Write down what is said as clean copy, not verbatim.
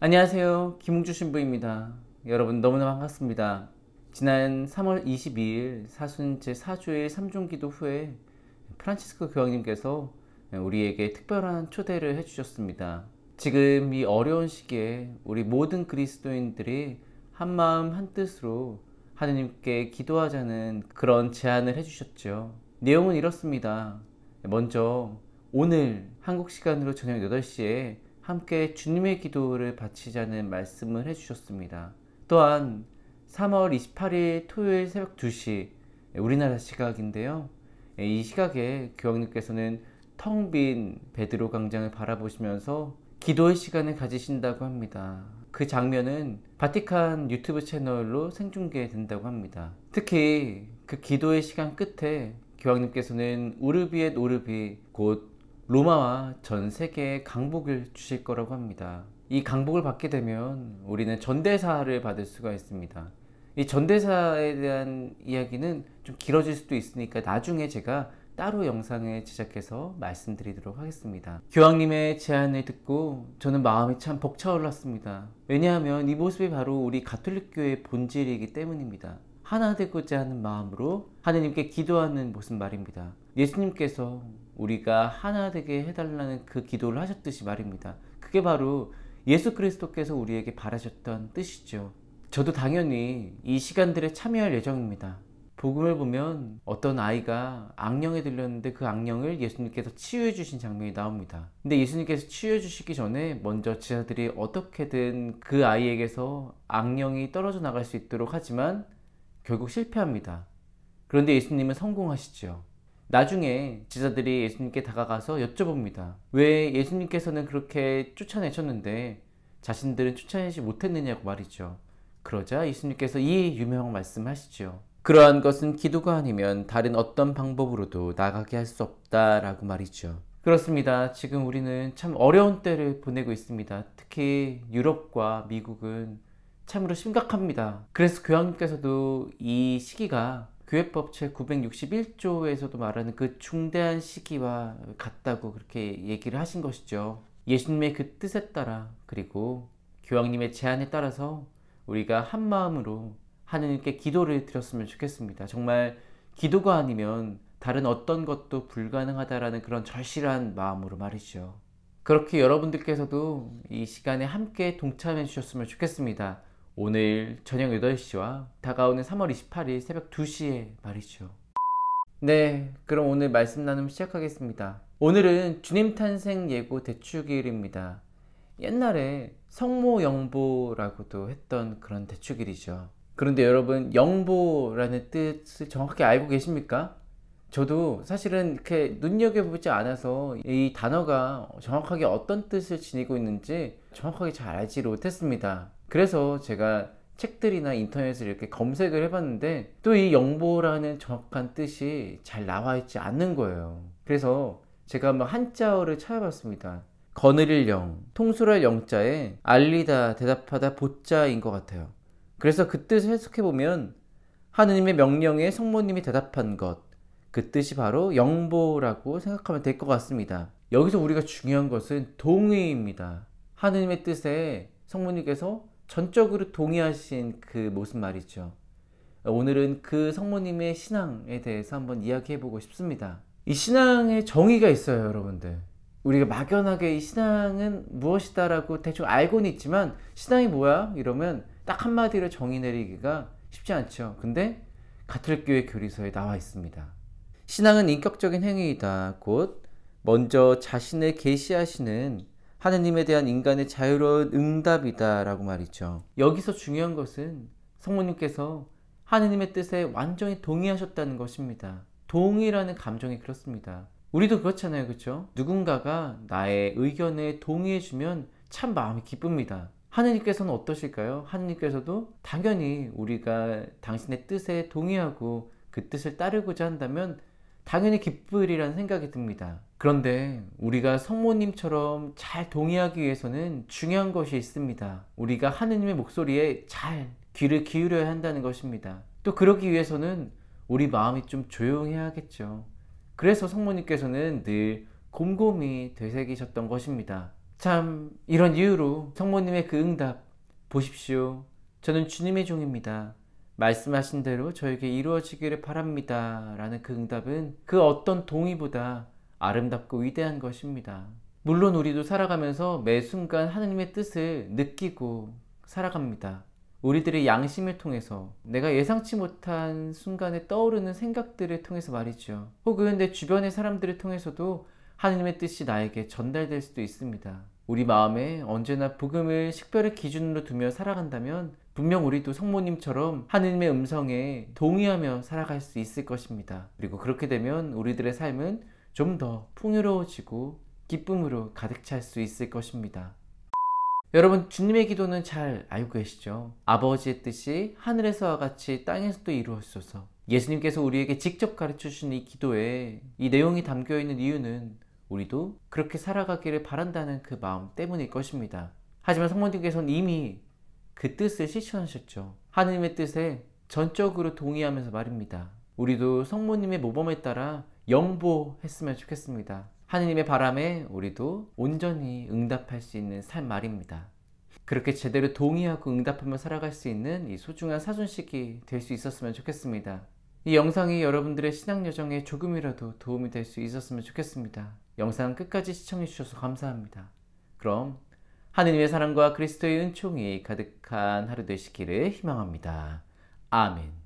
안녕하세요. 김웅주 신부입니다. 여러분 너무나 반갑습니다. 지난 3월 22일 사순 제4주일 3중기도 후에 프란치스코 교황님께서 우리에게 특별한 초대를 해주셨습니다. 지금 이 어려운 시기에 우리 모든 그리스도인들이 한마음 한뜻으로 하느님께 기도하자는 그런 제안을 해주셨죠. 내용은 이렇습니다. 먼저 오늘 한국 시간으로 저녁 8시에 함께 주님의 기도를 바치자는 말씀을 해주셨습니다. 또한 3월 28일 토요일 새벽 2시 우리나라 시각인데요. 이 시각에 교황님께서는 텅 빈 베드로 광장을 바라보시면서 기도의 시간을 가지신다고 합니다. 그 장면은 바티칸 유튜브 채널로 생중계된다고 합니다. 특히 그 기도의 시간 끝에 교황님께서는 우르비 엣 오르비 곧 로마와 전 세계에 강복을 주실 거라고 합니다. 이 강복을 받게 되면 우리는 전대사를 받을 수가 있습니다. 이 전대사에 대한 이야기는 좀 길어질 수도 있으니까 나중에 제가 따로 영상을 제작해서 말씀드리도록 하겠습니다. 교황님의 제안을 듣고 저는 마음이 참 벅차올랐습니다. 왜냐하면 이 모습이 바로 우리 가톨릭교회의 본질이기 때문입니다. 하나 되고자 하는 마음으로 하느님께 기도하는 모습 말입니다. 예수님께서 우리가 하나 되게 해달라는 그 기도를 하셨듯이 말입니다. 그게 바로 예수 그리스도께서 우리에게 바라셨던 뜻이죠. 저도 당연히 이 시간들에 참여할 예정입니다. 복음을 보면 어떤 아이가 악령에 들렸는데 그 악령을 예수님께서 치유해 주신 장면이 나옵니다. 근데 예수님께서 치유해 주시기 전에 먼저 제자들이 어떻게든 그 아이에게서 악령이 떨어져 나갈 수 있도록 하지만 결국 실패합니다. 그런데 예수님은 성공하시죠. 나중에 제자들이 예수님께 다가가서 여쭤봅니다. 왜 예수님께서는 그렇게 쫓아내셨는데 자신들은 쫓아내지 못했느냐고 말이죠. 그러자 예수님께서 이 유명한 말씀하시죠. 그러한 것은 기도가 아니면 다른 어떤 방법으로도 나가게 할 수 없다라고 말이죠. 그렇습니다. 지금 우리는 참 어려운 때를 보내고 있습니다. 특히 유럽과 미국은 참으로 심각합니다. 그래서 교황님께서도 이 시기가 교회법 제961조에서도 말하는 그 중대한 시기와 같다고 그렇게 얘기를 하신 것이죠. 예수님의 그 뜻에 따라 그리고 교황님의 제안에 따라서 우리가 한 마음으로 하느님께 기도를 드렸으면 좋겠습니다. 정말 기도가 아니면 다른 어떤 것도 불가능하다라는 그런 절실한 마음으로 말이죠. 그렇게 여러분들께서도 이 시간에 함께 동참해 주셨으면 좋겠습니다. 오늘 저녁 8시와 다가오는 3월 28일 새벽 2시에 말이죠. 네, 그럼 오늘 말씀 나눔 시작하겠습니다. 오늘은 주님 탄생 예고 대축일입니다. 옛날에 성모영보라고도 했던 그런 대축일이죠. 그런데 여러분, 영보라는 뜻을 정확히 알고 계십니까? 저도 사실은 이렇게 눈여겨보지 않아서 이 단어가 정확하게 어떤 뜻을 지니고 있는지 정확하게 잘 알지 못했습니다. 그래서 제가 책들이나 인터넷을 이렇게 검색을 해봤는데 또 이 영보라는 정확한 뜻이 잘 나와 있지 않는 거예요. 그래서 제가 한번 한자어를 찾아봤습니다. 거느릴 영, 통솔할 영자에 알리다, 대답하다 보자인 것 같아요. 그래서 그 뜻을 해석해보면 하느님의 명령에 성모님이 대답한 것, 그 뜻이 바로 영보라고 생각하면 될 것 같습니다. 여기서 우리가 중요한 것은 동의입니다. 하느님의 뜻에 성모님께서 전적으로 동의하신 그 모습 말이죠. 오늘은 그 성모님의 신앙에 대해서 한번 이야기해보고 싶습니다. 이 신앙의 정의가 있어요, 여러분들. 우리가 막연하게 이 신앙은 무엇이다 라고 대충 알고는 있지만 신앙이 뭐야? 이러면 딱 한마디로 정의 내리기가 쉽지 않죠. 근데 가톨릭교회 교리서에 나와 있습니다. 신앙은 인격적인 행위이다. 곧 먼저 자신을 계시하시는 하느님에 대한 인간의 자유로운 응답이다 라고 말이죠. 여기서 중요한 것은 성모님께서 하느님의 뜻에 완전히 동의하셨다는 것입니다. 동의라는 감정이 그렇습니다. 우리도 그렇잖아요, 그렇죠? 누군가가 나의 의견에 동의해주면 참 마음이 기쁩니다. 하느님께서는 어떠실까요? 하느님께서도 당연히 우리가 당신의 뜻에 동의하고 그 뜻을 따르고자 한다면 당연히 기쁘리라는 생각이 듭니다. 그런데 우리가 성모님처럼 잘 동의하기 위해서는 중요한 것이 있습니다. 우리가 하느님의 목소리에 잘 귀를 기울여야 한다는 것입니다. 또 그러기 위해서는 우리 마음이 좀 조용해야겠죠. 그래서 성모님께서는 늘 곰곰이 되새기셨던 것입니다. 참 이런 이유로 성모님의 그 응답 보십시오. 저는 주님의 종입니다. 말씀하신 대로 저에게 이루어지기를 바랍니다. 라는 그 응답은 그 어떤 동의보다 아름답고 위대한 것입니다. 물론 우리도 살아가면서 매 순간 하느님의 뜻을 느끼고 살아갑니다. 우리들의 양심을 통해서 내가 예상치 못한 순간에 떠오르는 생각들을 통해서 말이죠. 혹은 내 주변의 사람들을 통해서도 하느님의 뜻이 나에게 전달될 수도 있습니다. 우리 마음에 언제나 복음을 식별의 기준으로 두며 살아간다면 분명 우리도 성모님처럼 하느님의 음성에 동의하며 살아갈 수 있을 것입니다. 그리고 그렇게 되면 우리들의 삶은 좀 더 풍요로워지고 기쁨으로 가득 찰 수 있을 것입니다. 여러분, 주님의 기도는 잘 알고 계시죠? 아버지의 뜻이 하늘에서와 같이 땅에서도 이루어지소서. 예수님께서 우리에게 직접 가르쳐 주신 이 기도에 이 내용이 담겨 있는 이유는 우리도 그렇게 살아가기를 바란다는 그 마음 때문일 것입니다. 하지만 성모님께서는 이미 그 뜻을 실천하셨죠. 하느님의 뜻에 전적으로 동의하면서 말입니다. 우리도 성모님의 모범에 따라 영보했으면 좋겠습니다. 하느님의 바람에 우리도 온전히 응답할 수 있는 삶 말입니다. 그렇게 제대로 동의하고 응답하며 살아갈 수 있는 이 소중한 사순식이 될 수 있었으면 좋겠습니다. 이 영상이 여러분들의 신앙 여정에 조금이라도 도움이 될 수 있었으면 좋겠습니다. 영상 끝까지 시청해 주셔서 감사합니다. 그럼 하느님의 사랑과 그리스도의 은총이 가득한 하루 되시기를 희망합니다. 아멘.